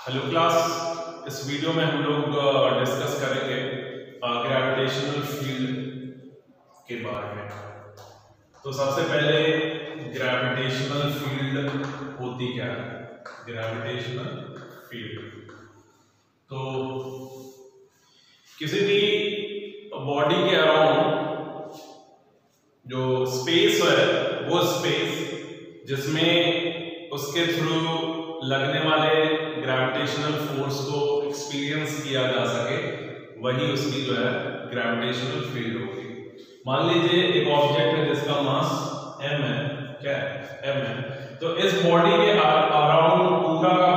Hello class, इस video में हम लोग डिस्कस करेंगे ग्रेविटेशनल फील्ड के बारे में। तो सबसे पहले ग्रेविटेशनल फील्ड होती क्या है? ग्रेविटेशनल फील्ड तो किसी भी बॉडी के अराउंड जो स्पेस है वो स्पेस जिसमें उसके थ्रू लगने वाले ग्रेविटेशनल फोर्स को एक्सपीरियंस किया जा सके, वही उसकी जो है ग्रेविटेशनल फील्ड होगी। मान लीजिए एक ऑब्जेक्ट है जिसका मास m है, क्या है? m है। तो इस बॉडी के अराउंड पूरा का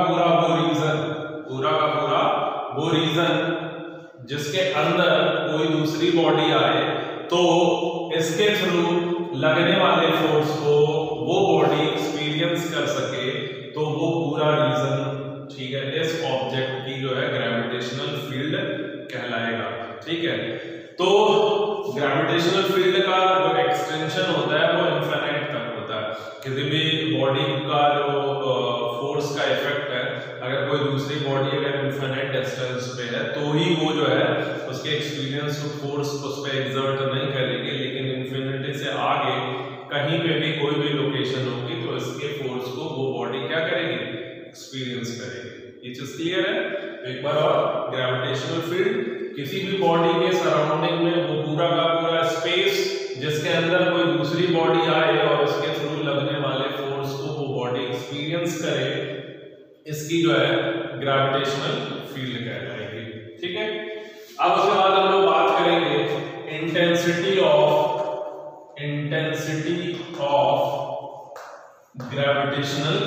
पूरा वो रीजन जिसके अंदर कोई दूसरी बॉडी आए तो इसके थ्रू लगने वाले फोर्स को वो बॉडी एक्सपीरियंस कर सके, तो वो पूरा रीजन, ठीक है, इस ऑब्जेक्ट की जो है ग्रेविटेशनल फील्ड कहलाएगा। ठीक है, तो ग्रेविटेशनल फील्ड का जो एक्सटेंशन होता है वो इनफिनिट तक होता है। किसी भी बॉडी का जो फोर्स का इफेक्ट है, अगर कोई दूसरी बॉडी अगर इनफिनिट डिस्टेंस पे है तो ही वो जो है उसके एक्सपीरियंस फोर्स उस पे एक्सर्ट नहीं करेगी, लेकिन इनफिनिटी से आगे कहीं पे भी कोई भी लोकेशन होगी तो इसके फोर्स को वो बॉडी क्या करेगी? एक्सपीरियंस करेगी। ये चीज क्लियर है? एक बार और, ग्रेविटेशनल फील्ड किसी भी बॉडी के सराउंडिंग में वो पूरा का पूरा स्पेस जिसके अंदर कोई दूसरी बॉडी आए और उसके थ्रू लगने वाले फोर्स को वो बॉडी एक्सपीरियंस करे, इसकी जो है ग्रेविटेशनल फील्ड कहलाएगी। ठीक है, अब उसके बाद हम लोग बात करेंगे intensity of gravitational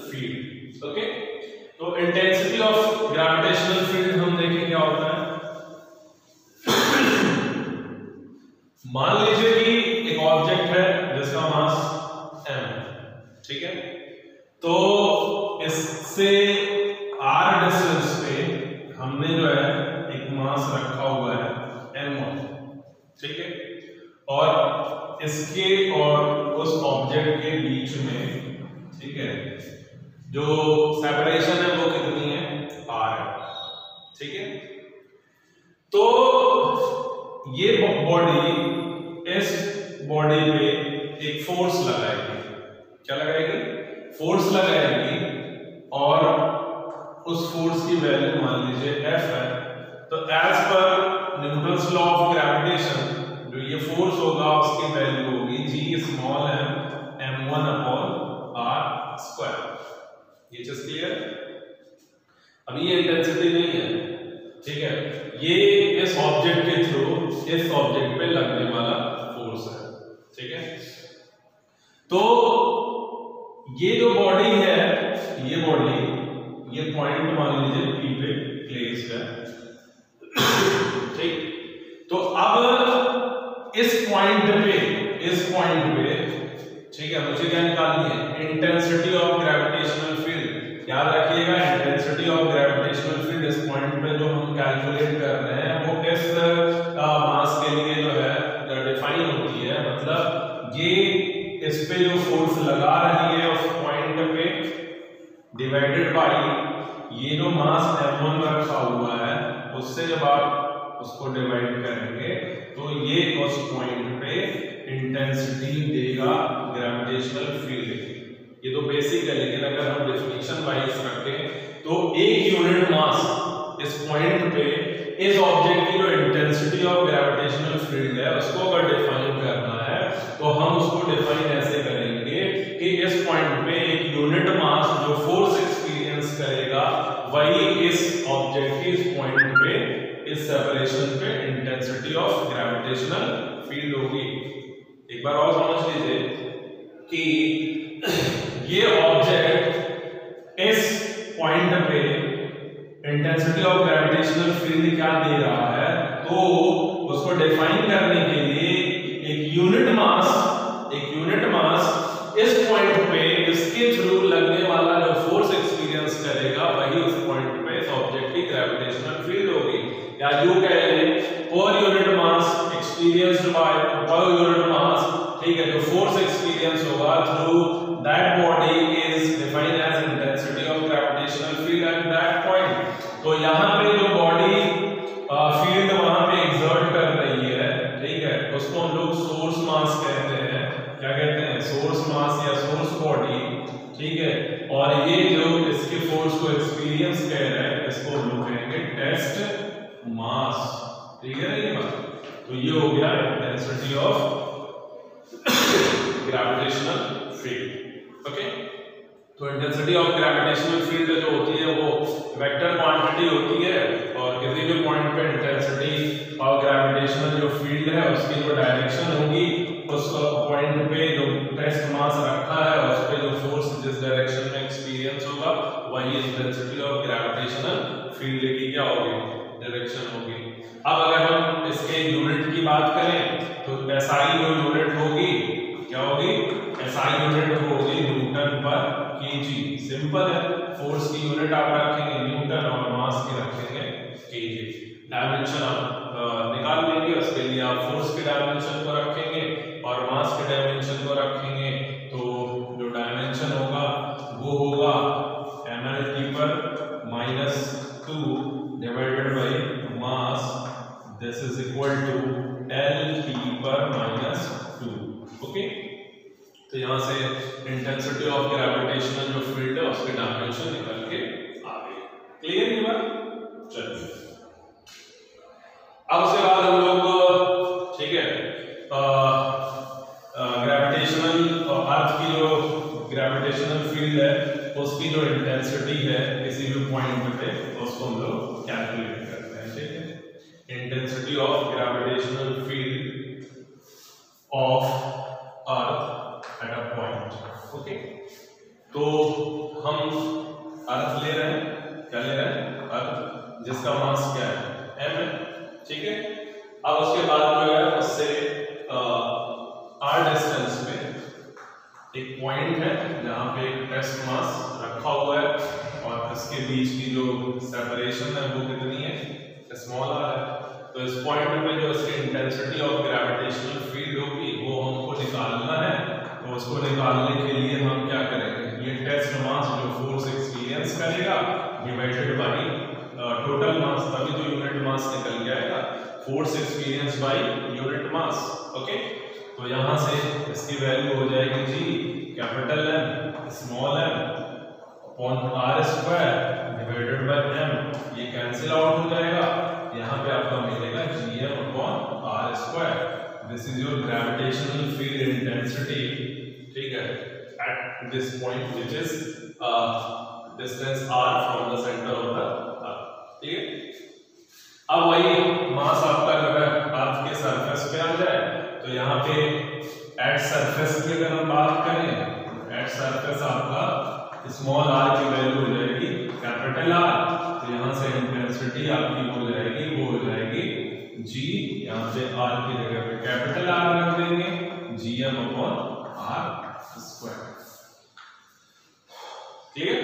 field. Okay, तो इंटेंसिटी ऑफ ग्रेविटेशनल फील्ड हम देखें क्या होता है। मान लीजिए कि एक ऑब्जेक्ट है जिसका मास m है, ठीक है, तो इससे r डिस्टेंस पे हमने जो है एक मास रखा हुआ है m1, ठीक है, और इसके और उस ऑब्जेक्ट के बीच में, ठीक है, जो सेपरेशन है वो कितनी है? r है। ठीक है, तो ये बॉडी इस बॉडी पे एक फोर्स लगाएगी। क्या लगाएगी? फोर्स लगाएगी, और उस फोर्स की वैल्यू मान लीजिए F है। तो as per Newton's law of gravitation जो ये फोर्स होगा उसकी वैल्यू होगी G small m m1 upon r square. ये चीज क्लियर? अब ये इंटेंसिटी नहीं है, ठीक है, ये इस ऑब्जेक्ट के थ्रू इस ऑब्जेक्ट पे लगने वाला फोर्स है। ठीक है, तो ये जो बॉडी है, ये बॉडी, ये पॉइंट मान लीजिए P पे प्लेस्ड है। ठीक, तो अब इस पॉइंट पे, ठीक है, मुझे क्या निकालनी है? Intensity of gravitational field. याद रखिएगा, इंटेंसिटी ऑफ ग्रेविटेशनल फील्ड इस पॉइंट पे जो हम कैलकुलेट कर रहे हैं वो इस मास के लिए जो है डिफाइन होती है। मतलब ये इस पे जो फोर्स लगा रही है उस पॉइंट पे डिवाइडेड बाय ये जो मास m1 रखा हुआ है उससे जब आप उसको डिवाइड करेंगे तो ये उस पॉइंट पे इंटेंसिटी देगा ग्रेविटेशनल फील्ड। ये तो बेसिक है, लेकिन अगर हम डेफिनेशन वाइज रखें तो एक यूनिट मास इस पॉइंट पे इस ऑब्जेक्ट की जो इंटेंसिटी ऑफ ग्रेविटेशनल फील्ड है उसको अगर डिफाइन करना है तो हम उसको डिफाइन ऐसे करेंगे कि इस पॉइंट पे एक यूनिट मास जो फोर्स एक्सपीरियंस करेगा वही इस ऑब्जेक्ट की इस पॉइंट पे, इस सेपरेशन पे इंटेंसिटी ऑफ ग्रेविटेशनल फील्ड होगी। एक बार और समझ लीजिए कि ये ऑब्जेक्ट इस पॉइंट पे इंटेंसिटी ऑफ ग्रेविटेशनल फील्ड क्या दे रहा है, तो उसको डिफाइन करने के लिए एक यूनिट मास इस पॉइंट पे इसके थ्रू लगने वाला जो फोर्स एक्सपीरियंस करेगा वही उस पॉइंट पे इस ऑब्जेक्ट की ग्रेविटेशनल फील्ड होगी। या यूं कह लें, per unit mass experienced by per unit mass, ठीक है, जो फोर्स एक्सपीरियंस होगा through that body is defined as intensity of gravitational field at that point तो यहाँ पे जो बॉडी फील्ड वहां पे एग्जर्ट कर रही है, ठीक है, उसको हम लोग सोर्स मास कहते हैं। क्या कहते हैं? सोर्स मास या सोर्स बॉडी, ठीक है। और ये जो इसके फोर्स को एक्सपीरियंस कह रहा है, इसको हम लोग कहेंगे टेस्ट मास, ठीक है ये बात। तो ये हो गया intensity of gravitational field. Okay, तो इंटेंसिटी ऑफ ग्रेविटेशनल फील्ड जो होती है वो वेक्टर क्वांटिटी होती है, और किसी भी पॉइंट पे इंटेंसिटी ऑफ ग्रेविटेशनल जो फील्ड है उसकी जो डायरेक्शन होगी, उस पॉइंट पे जो टेस्ट मास रखा है उस पे जो फोर्स जिस डायरेक्शन में एक्सपीरियंस होगा वही इंटेंसिटी ऑफ ग्रेविटेशनल फील्ड की क्या होगी? डायरेक्शन होगी। अब अगर हम इसके यूनिट की बात करें तो एसआई जो यूनिट होगी क्या होगी? एसआई यूनिट होगी न्यूटन पर केजी। सिंपल है, फोर्स की यूनिट आप रखेंगे न्यूटन और मास की रखेंगे केजी। डायमेंशन आप निकाल लेंगे, उसके लिए आप फोर्स के डायमेंशन को रखेंगे और मास के डायमेंशन को रखेंगे। तो जो डायमेंशन होगा वो होगा ml/-2 divided by mass, this is equal to L/-2। Okay, तो यहां से इंटेंसिटी ऑफ ग्रेविटेशनल जो फील्ड है उसके डायमेंशन निकल के आ गए। क्लियर ये बात? चलिए अब उसके बाद हम लोग, ठीक है, ग्रेविटेशनल अर्थ की जो ग्रेविटेशनल फील्ड है उसकी जो इंटेंसिटी है किसी भी पॉइंट पे उसको हम लोग कैलकुलेट करते हैं। ठीक है, intensity of gravitational field of earth at a point. Okay, तो हम अर्थ ले रहे हैं, क्या ले रहे हैं? अर्थ, जिसका मास क्या है? m है। ठीक है, अब उसके बाद जो है उससे r डिस्टेंस पे एक पॉइंट है जहां पे एक टेस्ट मास रखा हुआ है और इसके बीच की जो सेपरेशन है वो कितनी है? स्मॉल r है। तो इस पॉइंट पे जो इसकी इंटेंसिटी ऑफ ग्रेविटेशनल फील्ड होगी वो हमको निकालना है। तो उसको निकालने के लिए हम क्या करेंगे? ये टेस्ट मास जो फोर्स एक्सपीरियंस करेगा डिवाइडेड बाय टोटल मास, तभी तो यूनिट मास निकल जाएगा। Force experience by unit mass. Okay, तो यहां से इसकी वैल्यू हो जाएगी G capital M small m upon r² divided by m। ये कैंसिल आउट हो जाएगा, यहाँ पे आपका मिलेगा gm upon r²। This is your gravitational field intensity, ठीक है, at this point which is distance r from the centre of the earth. ठीक है, अब वही मास आपका जो है अर्थ के सरफेस पे आ जाए तो यहाँ पे एट सरफेस की अगर हम बात करें, एट सरफेस आपका स्मॉल r की वैल्यू हो जाएगी कैपिटल R। तो यहाँ से इंटेंसिटी आपकी हो जाएगी, वो हो जाएगी g, यहाँ पे r की जगह पे कैपिटल R रख देंगे, gm अपॉन r²। ठीक है,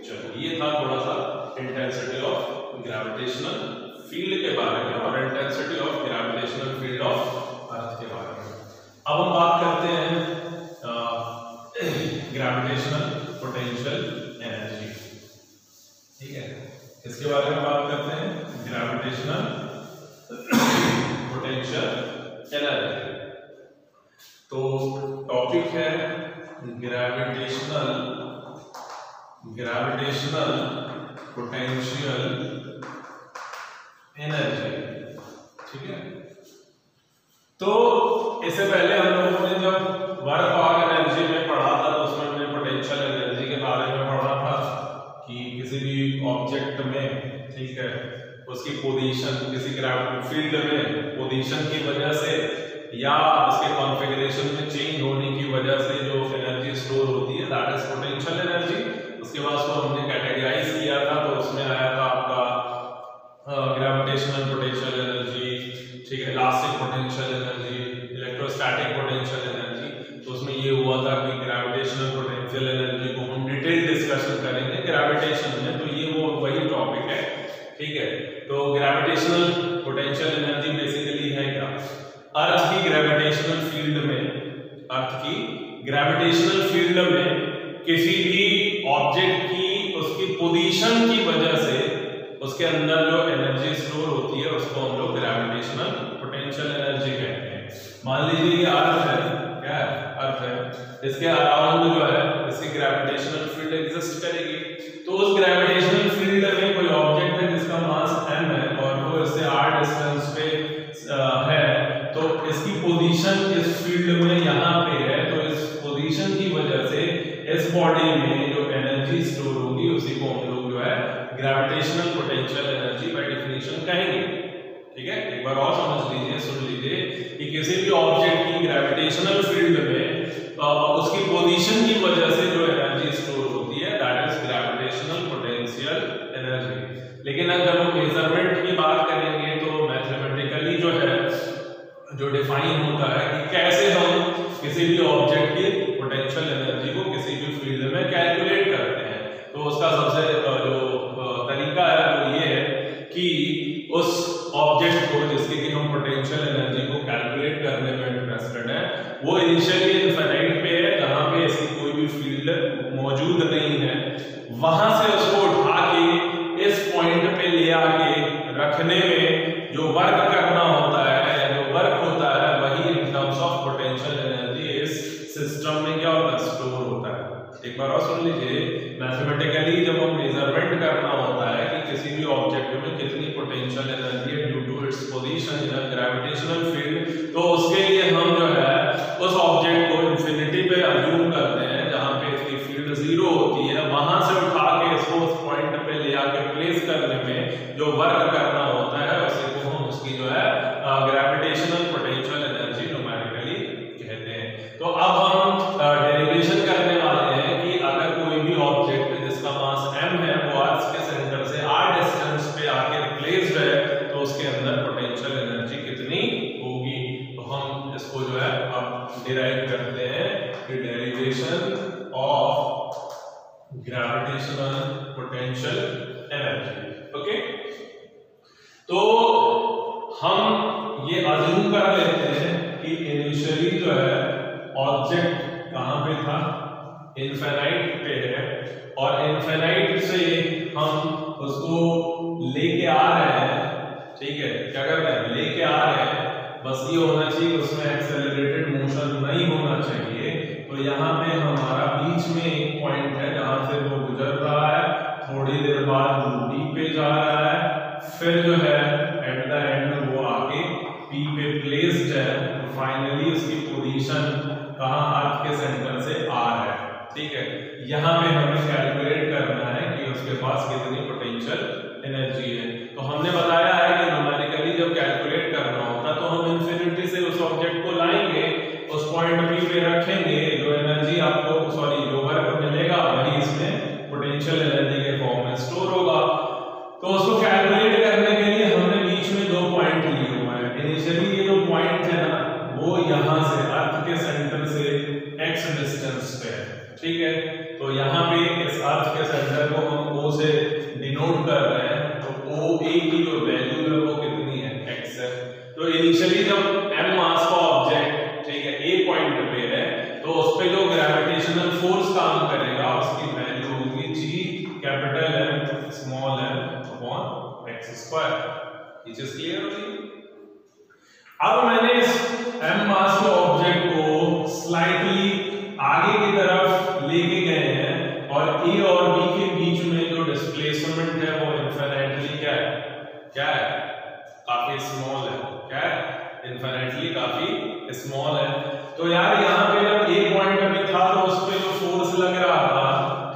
चलो ये था थोड़ा सा इंटेंसिटी ऑफ ग्रेविटेशनल फील्ड के बारे में और intensity of gravitational field of earth के बारे में। अब हम बात करते हैं ग्रेविटेशनल पोटेंशियल एनर्जी। ठीक है, इसके बारे में बात करते हैं, ग्रेविटेशनल पोटेंशियल एनर्जी। तो टॉपिक है ग्रेविटेशनल पोटेंशियल एनर्जी। ठीक है, तो इससे पहले हम लोगों ने जब वर्क ऑफ एनर्जी में पढ़ा था तो उसमें हमने पोटेंशियल एनर्जी के बारे में पढ़ा था कि किसी भी ऑब्जेक्ट में, ठीक है, उसकी पोजीशन किसी ग्रेविटी फील्ड में पोजीशन की वजह से या उसके कॉन्फ़िगरेशन में चेंज होने की वजह से जो एनर्जी स्टोर होती है दैट इज पोटेंशियल एनर्जी। उसके बाद उसको हमने कैटेगराइज किया था, तो उसमें आया था आपका ग्रेविटेशनल पोटेंशियल एनर्जी, ठीक है, elastic potential energy, electrostatic potential energy. तो उसमें ये हुआ था कि ग्रेविटेशनल पोटेंशियल एनर्जी को हम डिटेल डिस्कशन करेंगे ग्रेविटेशन में, तो ये वो वही टॉपिक है। ठीक है, तो ग्रेविटेशनल पोटेंशियल एनर्जी बेसिकली है क्या? अर्थ की ग्रेविटेशनल फील्ड में, अर्थ की ग्रेविटेशनल फील्ड में किसी भी ऑब्जेक्ट की उसकी पोजीशन की वजह से उसके अंदर जो एनर्जी स्टोर होती है उसको हम लोग ग्रेविटेशनल पोटेंशियल एनर्जी कहते हैं। मान लीजिए ये अर्थ है, क्या है? अर्थ है, इसके अराउंड जो है इसकी ग्रेविटेशनल फील्ड एग्जिस्ट करेगी। तो उस ग्रेविटेशनल फील्ड में कोई ऑब्जेक्ट है जिसका मास m है और वो इससे r डिस्टेंस पे है, तो इसकी पोजीशन इस फील्ड में यहाँ पे है। तो इस पोजीशन की वजह से इस बॉडी में जो एनर्जी स्टोर होगी उसी को हम लोग जो है gravitational potential energy by definition कहेंगे। ठीक है, एक बार और समझ लीजिए, सुन लीजिए कि किसी भी ऑब्जेक्ट की ग्रेविटेशनल फील्ड में उसकी पोजीशन की वजह से जो एनर्जी स्टोर होती है that is gravitational potential energy. लेकिन अगर हम मेजरमेंट की बात करेंगे तो मैथमेटिकली जो है जो डिफाइन होता है कि कैसे हम किसी भी ऑब्जेक्ट की पोटेंशियल एनर्जी को किसी भी फील्ड में कैलकुलेट करते हैं। तो उसका सबसे जो तरीका है वो ये है कि उस ऑब्जेक्ट को जिसकी कि हम पोटेंशियल एनर्जी को कैलकुलेट करने में इंटरेस्टेड है वो इनिशियली इनफाइनाइट पे है, जहां पे इसकी कोई भी फील्ड मौजूद नहीं है। वहां से उसको उठा के इस पॉइंट पे ले आके रखने में जो वर्क करना होता है या जो वर्क होता है वही in terms of potential energy इस सिस्टम में क्या होता है? स्टोर होता है। एक बार और सुन लीजिए, मैथमेटिकली जब हम मेजरमेंट करना होता है कि किसी भी ऑब्जेक्ट में कितनी पोटेंशियल एनर्जी है due to its position in a gravitational field, तो उसके लिए हम जो है उस ऑब्जेक्ट को इंफिनिटी पे अज्यूम करते हैं जहां पे इसकी फील्ड 0 होती है। वहां से उठा के इसको उस पॉइंट पे ले आके प्लेस करने में जो वर्क करना होता है उसी को हम उसकी जो है ग्रेविटेशनल पोटेंशियल एनर्जी न्यूमेरिकली कहते हैं। तो अब हम डेरिवेशन करने वाले हैं कि अगर कोई भी ऑब्जेक्ट जिसका मास m है वो अर्थ के सेंटर से r डिस्टेंस पे आके प्लेस्ड है तो उसके अंदर पोटेंशियल एनर्जी कितनी होगी। तो हम इसको जो है अब डिराइव करते हैं कि derivation of gravitational potential energy. Okay, तो हम ये अज्यूम कर लेते हैं कि इनिशियली जो है ऑब्जेक्ट कहां पे था? इनफिनाइट पे है और इनफिनाइट से हम उसको लेके आ रहे हैं। ठीक है, क्या कर रहे हैं? लेके आ रहे हैं। बस ये होना चाहिए उसमें एक्सेलरेटेड मोशन नहीं होना चाहिए। तो यहाँ पे हमारा बीच में एक पॉइंट है जहां से वो गुजर रहा है, थोड़ी देर बाद वो P पे जा रहा है, फिर जो है एट द एंड वो आके P पे प्लेस्ड है। तो फाइनली उसकी पोजीशन कहां? अर्थ के सेंटर से R है। ठीक है, यहाँ पे हमें कैलकुलेट करना है कि उसके पास कितनी पोटेंशियल एनर्जी है। तो हमने बताया है कि न्यूमेरिकली जब कैलकुलेट करना होता तो हम इंफिनिटी से उस ऑब्जेक्ट को लाएंगे, उस पॉइंट P पे रखेंगे, जो एनर्जी आपको जो वर्क मिलेगा वही इसमें पोटेंशियल एनर्जी के फॉर्म में स्टोर होगा। तो उसको कैलकुलेट करने के लिए हमने बीच में 2 पॉइंट लिए हुए हैं। इनिशियली ये जो पॉइंट है ना वो यहाँ से अर्थ के सेंटर से x डिस्टेंस पे है। ठीक है, तो यहाँ पे इस अर्थ के सेंटर को हम O से डिनोट कर रहे हैं। तो OA की जो वैल्यू है वो कितनी है? x है। तो इनिशियली जब m मास का ऑब्जेक्ट ठीक है A पॉइंट पे है तो उस पे जो ग्रेविटेशनल फोर्स काम करेगा उसकी वैल्यू होगी G capital M small m upon x square. ये चीज क्लियर होगी? अब मैंने इस m मास के ऑब्जेक्ट को स्लाइटली आगे की तरफ लेके गए हैं और A और B के बीच में जो डिस्प्लेसमेंट है वो इनफिनिटली क्या है? क्या है? काफी स्मॉल है। क्या है? इनफिनिटली काफी स्मॉल है। तो यार यहाँ पे जब A पॉइंट पे था तो उस पे जो फोर्स लग रहा था,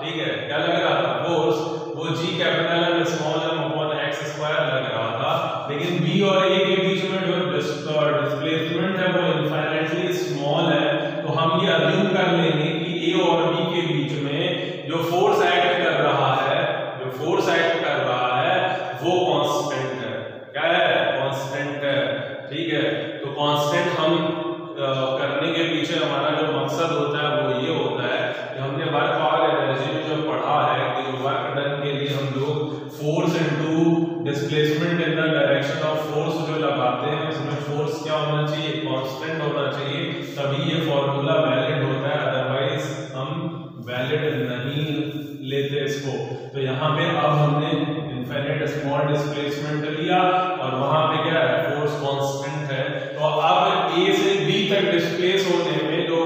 ठीक है, क्या लग रहा था? फोर्स वो G capital M small m upon x square लग रहा था। लेकिन B और A के बीच में जो डिस्प्लेसमेंट है वो इनफिनिटली स्मॉल है। तो हम ये अज्यूम कर लेंगे कि A और B के बीच में जो फोर्स एक्ट कर रहा है, जो फोर्स एक्ट कर रहा है वो कांस्टेंट है। क्या है? कांस्टेंट है। ठीक है, तो कांस्टेंट हम करने के पीछे हमारा जो मकसद होता है वो ये होता है कि हमने वर्क और एनर्जी में जो पढ़ा है कि जो वर्क डन के लिए हम लोग force into displacement in the direction of force जो लगाते हैं उसमें फोर्स क्या होना चाहिए? कांस्टेंट होना चाहिए, तभी ये फॉर्मूला वैलिड होता है। अदरवाइज हम वैलिड नहीं लेते इसको। तो यहाँ पे अब हमने इनफिनिट स्मॉल डिस्प्लेसमेंट लिया और वहां पे क्या है, फोर्स कांस्टेंट है। तो अब ए से बी तक डिस्प्लेस होने में जो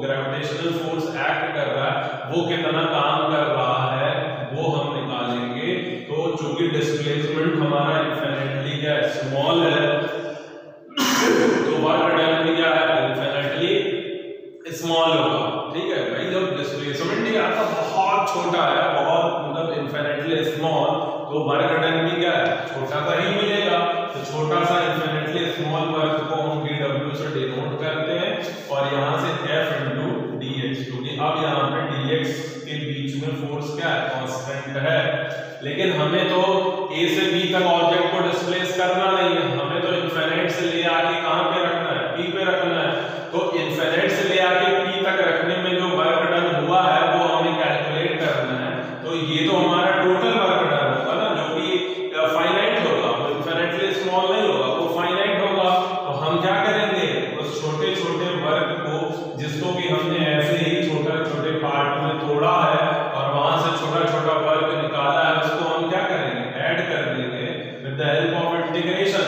ग्रेविटेशनल फोर्स एक्ट कर रहा है वो कितना काम कर रहा है वो हम निकालेंगे। तो चूंकि डिस्प्लेसमेंट हमारा इनफिनिटली क्या है, स्मॉल है, तो वर्क डन भी क्या है, इनफिनिटली स्मॉल होगा। ठीक है भाई, जब डिस्प्लेसमेंट ही आपका बहुत छोटा है, बहुत मतलब इनफिनिटली स्मॉल, तो वर्क डन भी क्या है, छोटा सा ही मिलेगा। तो छोटा सा इनफिनिटली स्मॉल वर्क को हम dw से डिनोट करते हैं और यहां से f into dx, क्योंकि अब यहां पे dx के बीच में फोर्स क्या है, कांस्टेंट है। लेकिन हमें तो a से b तक ऑब्जेक्ट को डिस्प्लेस करना नहीं है, हमें तो इनफिनिट से ले आके कहां पे रखना है, p पे रखना है। तो इनफिनिट से ले आके p तक रखने में जो वर्क डन हुआ है वो हमें कैलकुलेट करना है। तो ये तो हमारा टोटल वर्क डन होगा ना, जो कि फाइनाइट होगा, वो इनफिनिटली स्मॉल नहीं होगा, वो फाइनाइट होगा। तो हम क्या करेंगे, उस छोटे छोटे वर्क को, जिसको कि हमने ऐसे ही छोटे छोटे पार्ट में तोड़ा है और वहां से छोटा छोटा वर्क निकाला है, उसको हम क्या करेंगे, ऐड कर देंगे with the help of integration.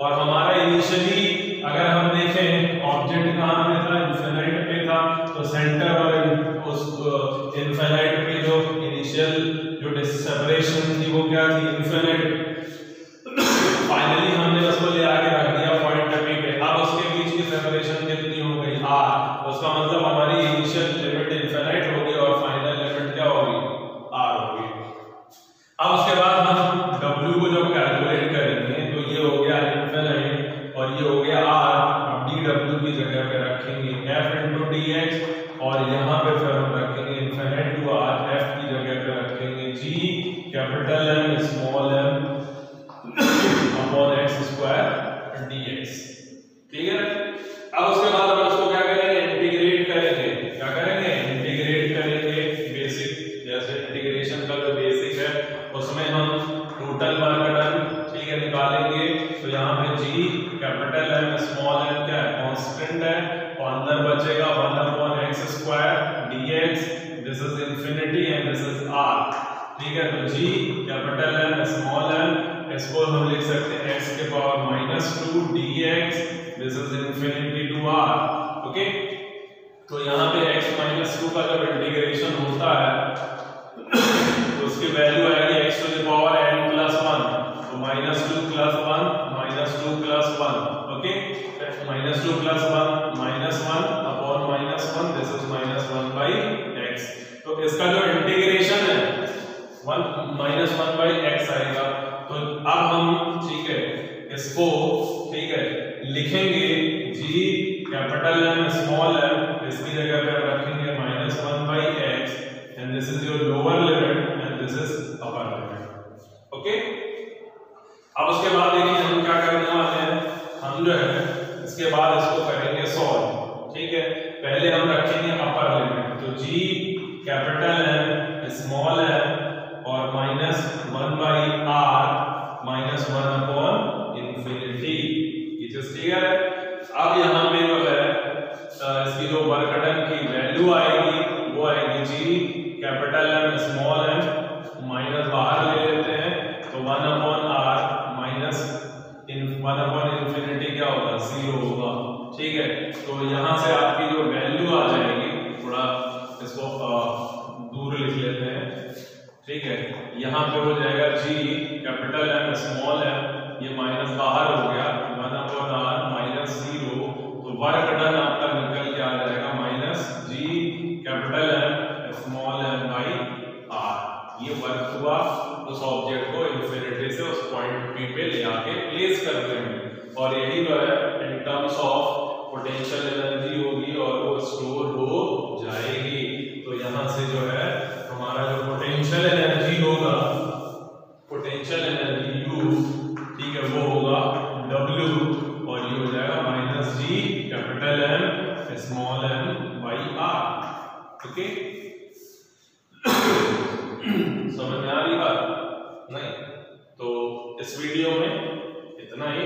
और हमारा इनिशियली अगर हम देखें ऑब्जेक्ट कहां पे था, इनफिनिट पे था, तो सेंटर और उस इनफिनिट पे जो इनिशियल जो सेपरेशन थी वो क्या थी, इनफिनिट। फाइनली हमने उसको ले आके रख दिया पॉइंट p पे। अब उसके बीच की सेपरेशन कितनी हो गई, r। उसका मतलब हमारी इनिशियल लिमिट इनफिनिट होगी और फाइनल लिमिट क्या होगी, r होगी। अब उसके बाद हम w को जब कैलकुलेट करेंगे तो ये हो गया इनफिनिट और ये हो गया r। अब dw की जगह पे रखेंगे f into dx और यहाँ पे फिर हम रखेंगे इनफिनिट टू r, f की जगह पे रखेंगे g capital M small m upon x square dx। ठीक है। अब उसके बाद हम इसको क्या करेंगे, इंटीग्रेट करेंगे। क्या करेंगे, इंटीग्रेट करेंगे। बेसिक जैसे इंटीग्रेशन का जो बेसिक है उसमें हम टोटल वर्क डन, ठीक है, निकालेंगे। तो यहाँ पे g capital M small m क्या है, कांस्टेंट है, और अंदर बचेगा 1 upon x square dx। This is infinity and this is r। ठीक है। तो g capital M small m, इसको हम लिख सकते हैं x के power -2 dx। This is infinity to r। Okay. तो यहाँ पे x -2 का जब इंटीग्रेशन होता है तो उसकी वैल्यू आएगी x to the power n plus 1। तो -2 plus 1 -2 plus 1। Okay. -2 plus 1 -1 upon -1, this is -1 by x। तो इसका जो इंटीग्रेशन है 1 बाई x आएगा। तो अब हम, ठीक है, इसको, ठीक है, लिखेंगे g capital M small m, इसकी जगह पे रखेंगे -1 by x and this is your lower limit and this is upper limit. Okay. अब उसके बाद देखिए हम क्या करने वाले हैं, हम जो है इसके बाद इसको करेंगे सॉल्व। ठीक है। पहले हम रखेंगे अपर लिमिट, तो g capital M small m और -1 बाई r -1 अपॉन इंफिनिटी। ये चीज क्लियर है। अब यहाँ पे जो है इसकी जो वर्क डन की वैल्यू आएगी वो आएगी g capital M small m, minus बाहर ले लेते हैं तो 1 upon r minus 1 upon infinity क्या होगा, 0 होगा। ठीक है। तो यहाँ से आपकी जो वैल्यू आ जाएगी, थोड़ा इसको दूर लिख लेते हैं। ठीक है। यहाँ पे हो जाएगा g capital M small m, ये माइनस बाहर हो गया 1 अपॉन r -0। तो वर्क डन आपका निकल के आ जाएगा -g capital M small m by r। ये वर्क हुआ उस ऑब्जेक्ट को इनफिनिटी से उस पॉइंट p पे ले आके प्लेस कर देंगे और यही जो है in terms of potential energy होगी और वो स्टोर हो जाएगी। तो यहाँ से जो है हमारा जो पोटेंशियल एनर्जी होगा, पोटेंशियल एनर्जी U, ठीक है, वो होगा W और ये हो जाएगा -g capital M small m by r। Okay. समझ में आ रही बात? नहीं तो इस वीडियो में इतना ही।